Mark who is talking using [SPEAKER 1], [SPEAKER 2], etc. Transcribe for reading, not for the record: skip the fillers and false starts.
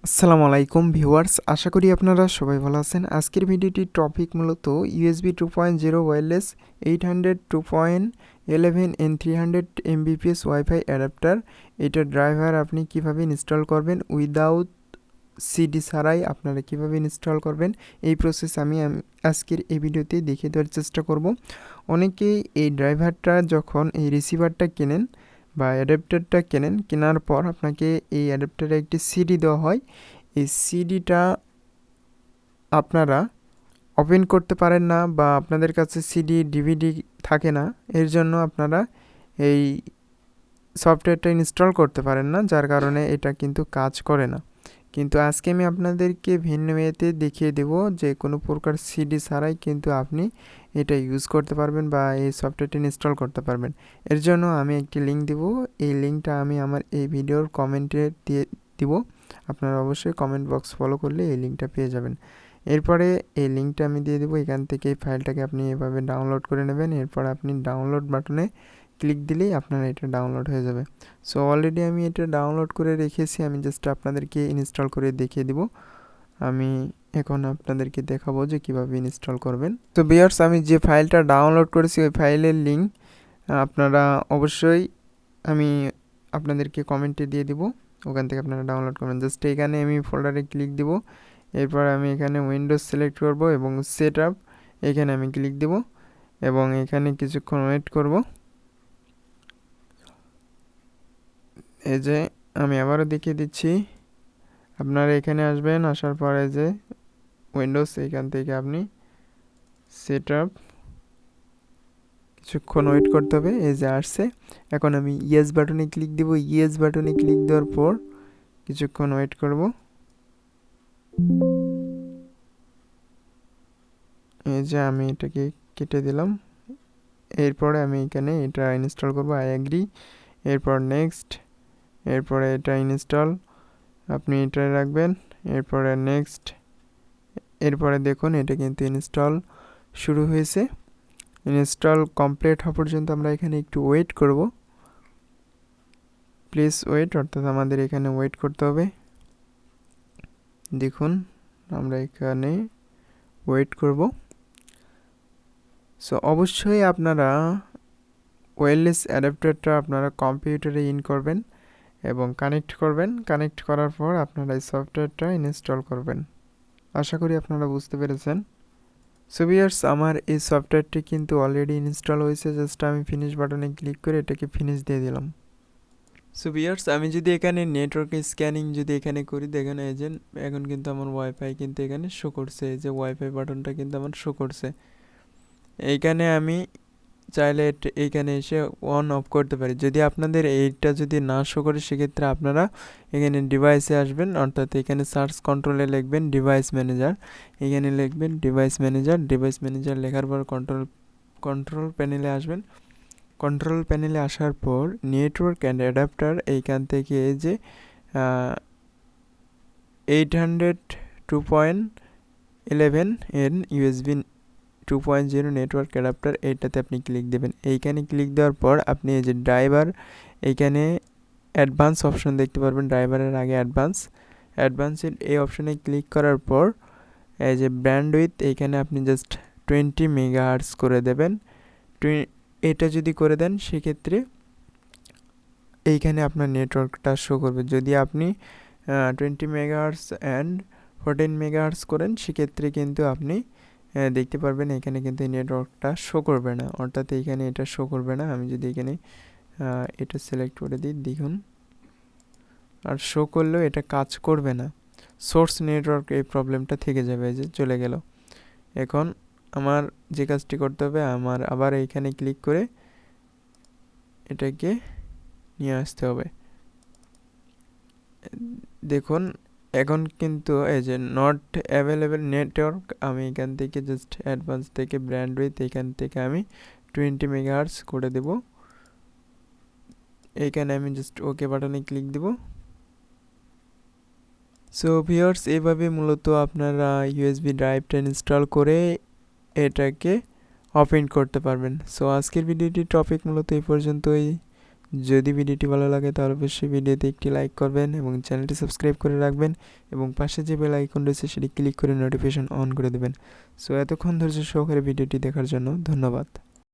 [SPEAKER 1] আসসালামু আলাইকুম ভিউয়ার্স, আশা করি আপনারা সবাই ভালো আছেন। আজকের ভিডিওটির টপিক মূলত USB 2.0 wireless 800 2.11 N 300 Mbps wifi adapter. এটার ড্রাইভার আপনি কিভাবে ইনস্টল করবেন, উইদাউট সিডি ছাড়াই আপনারা কিভাবে ইনস্টল করবেন, এই প্রসেস আমি আজকের এই ভিডিওতে দেখিয়ে দেওয়ার চেষ্টা করব। অনেকেই এই ড্রাইভারটা যখন এই রিসিভারটা কেনেন বা অ্যাডাপ্টারটা কেনার পর আপনাকে এই অ্যাডাপ্টারে একটি সিডি দেওয়া হয়। এই সিডিটা আপনারা ওপেন করতে পারেন না বা আপনাদের কাছে সিডি ডিভিডি থাকে না, এর জন্য আপনারা এই সফটওয়্যারটা ইনস্টল করতে পারেন না, যার কারণে এটা কিন্তু কাজ করে না। কিন্তু আজকে আমি আপনাদেরকে ভিন্ন ওয়েতে দেখিয়ে দেব যে কোনো প্রকার সিডি ছাড়াই কিন্তু আপনি এটা ইউজ করতে পারবেন বা এই সফটওয়্যারটি ইনস্টল করতে পারবেন। এর জন্য আমি একটি লিঙ্ক দেব, এই লিঙ্কটা আমি আমার এই ভিডিওর কমেন্টে দিয়ে দিব। আপনারা অবশ্যই কমেন্ট বক্স ফলো করলে এই লিঙ্কটা পেয়ে যাবেন। এরপরে এই লিঙ্কটা আমি দিয়ে দেবো, এখান থেকে এই ফাইলটাকে আপনি এভাবে ডাউনলোড করে নেবেন। এরপর আপনি ডাউনলোড বাটনে ক্লিক দিলেই আপনার এটা ডাউনলোড হয়ে যাবে। সো অলরেডি আমি এটা ডাউনলোড করে রেখেছি, আমি জাস্ট আপনাদেরকে ইনস্টল করে দেখিয়ে দিব। আমি এখন আপনাদেরকে দেখাবো যে কিভাবে ইনস্টল করবেন। তো ভিউয়ার্স, আমি যে ফাইলটা ডাউনলোড করেছি ওই ফাইলের লিঙ্ক আপনারা অবশ্যই আমি আপনাদেরকে কমেন্টে দিয়ে দিব, ওখান থেকে আপনারা ডাউনলোড করবেন। জাস্ট এখানে আমি ফোল্ডারে ক্লিক দিব, এরপর আমি এখানে উইন্ডোজ সিলেক্ট করব এবং সেট আপ এখানে আমি ক্লিক দেব এবং এখানে কিছুক্ষণ ওয়েট করব। এই যে আমি আবারও দেখিয়ে দিচ্ছি, আপনারা এখানে আসবেন, আসার পরে যে উইন্ডোজ এখান থেকে আপনি সেট আপ কিছুক্ষণ ওয়েট করতে হবে। এই যে আসছে, এখন আমি ইয়েস বাটনে ক্লিক দেব। ইয়েস বাটনে ক্লিক দেওয়ার পর কিছুক্ষণ ওয়েট করব। এই যে আমি এটাকে কেটে দিলাম। এরপরে আমি এখানে এটা ইনস্টল করব, আই এগ্রি, এরপর নেক্সট, এরপরে এটা ইনস্টল আপনি এটা রাখবেন, এরপরে নেক্সট। এরপরে দেখুন এটা কিন্তু ইনস্টল শুরু হয়েছে। ইনস্টল কমপ্লিট হওয়া পর্যন্ত আমরা এখানে একটু ওয়েট করব। প্লিজ ওয়েট, অর্থাৎ আমাদের এখানে ওয়েট করতে হবে। দেখুন আমরা এখানে ওয়েট করব। সো অবশ্যই আপনারা ওয়্যারলেস অ্যাডাপ্টারটা আপনারা কম্পিউটারে ইন করবেন এবং কানেক্ট করবেন। কানেক্ট করার পর আপনারা এই সফটওয়্যারটা ইনস্টল করবেন। আশা করি আপনারা বুঝতে পেরেছেন। সো ভিউয়ার্স, আমার এই সফটওয়্যারটি কিন্তু অলরেডি ইনস্টল হয়েছে। জাস্ট আমি ফিনিশ বাটনে ক্লিক করে এটাকে ফিনিশ দিয়ে দিলাম। সো ভিউয়ার্স, আমি যদি এখানে নেটওয়ার্ক স্ক্যানিং যদি এখানে করি, দেখেন এই যে এখন কিন্তু আমার ওয়াইফাই কিন্তু এখানে শো করছে। এই যে ওয়াইফাই বাটনটা কিন্তু আমার শো করছে। এইখানে আমি চাইলে এইখানে এসে অন অফ করতে পারি। যদি আপনাদের এইটা যদি না শো করে, সেক্ষেত্রে আপনারা এখানে ডিভাইসে আসবেন, অর্থাৎ এখানে সার্চ কন্ট্রোলে লিখবেন ডিভাইস ম্যানেজার। এখানে লিখবেন ডিভাইস ম্যানেজার। ডিভাইস ম্যানেজার লেখার পর কন্ট্রোল প্যানেলে আসবেন। কন্ট্রোল প্যানেলে আসার পর নেটওয়ার্ক অ্যান্ড অ্যাডাপ্টার, এইখান থেকে এই যে 800 2.11 এর ইউএসবি 2.0 নেটওয়ার্ক অ্যাডাপ্টার, এইটাতে আপনি ক্লিক দেবেন। এইখানে ক্লিক দেওয়ার পর আপনি এই যে ড্রাইভার, এইখানে অ্যাডভান্স অপশন দেখতে পারবেন। ড্রাইভারের আগে অ্যাডভান্সের এই অপশনে ক্লিক করার পর এই যে ব্যান্ডউইথ, এইখানে আপনি জাস্ট 20 মেগাহার্টজ করে দেবেন। এটা যদি করে দেন, সেক্ষেত্রে এইখানে আপনার নেটওয়ার্কটা শো করবে। যদি আপনি 20 মেগাহার্টজ অ্যান্ড 14 মেগাহার্টজ করেন, সেক্ষেত্রে কিন্তু আপনি দেখতে পারবেন এখানে কিন্তু এই নেটওয়ার্কটা শো করবে না, অর্থাৎ এইখানে এটা শো করবে না। আমি যদি এখানে এটা সিলেক্ট করে দিই, দেখুন আর শো করলেও এটা কাজ করবে না। সোর্স নেটওয়ার্ক এই প্রবলেমটা থেকে যাবে, যে চলে গেল। এখন আমার যে কাজটি করতে হবে, আমার আবার এইখানে ক্লিক করে এটাকে নিয়ে আসতে হবে। দেখুন এখন কিন্তু এই যে নট অ্যাভেলেবেল নেটওয়ার্ক, আমি এখান থেকে জাস্ট অ্যাডভান্স থেকে ব্যান্ডউইথ, এখান থেকে আমি 20 মেগাহার্টজ করে দেব। এইখানে আমি জাস্ট ওকে বাটনে ক্লিক দেব। সো ভিউয়ার্স, এইভাবে মূলত আপনারা ইউএসবি ড্রাইভটা ইনস্টল করে এটাকে ওপেন করতে পারবেন। সো আজকের ভিডিওটির টপিক মূলত এই পর্যন্তই। যদি ভিডিওটি ভালো লাগে তাহলে অবশ্যই ভিডিওতে একটি লাইক করবেন এবং চ্যানেলটি সাবস্ক্রাইব করে রাখবেন এবং পাশে যে বেল আইকন রয়েছে সেটি ক্লিক করে নোটিফিকেশন অন করে দেবেন। সো এতক্ষণ ধৈর্য সহকারে ভিডিওটি দেখার জন্য ধন্যবাদ।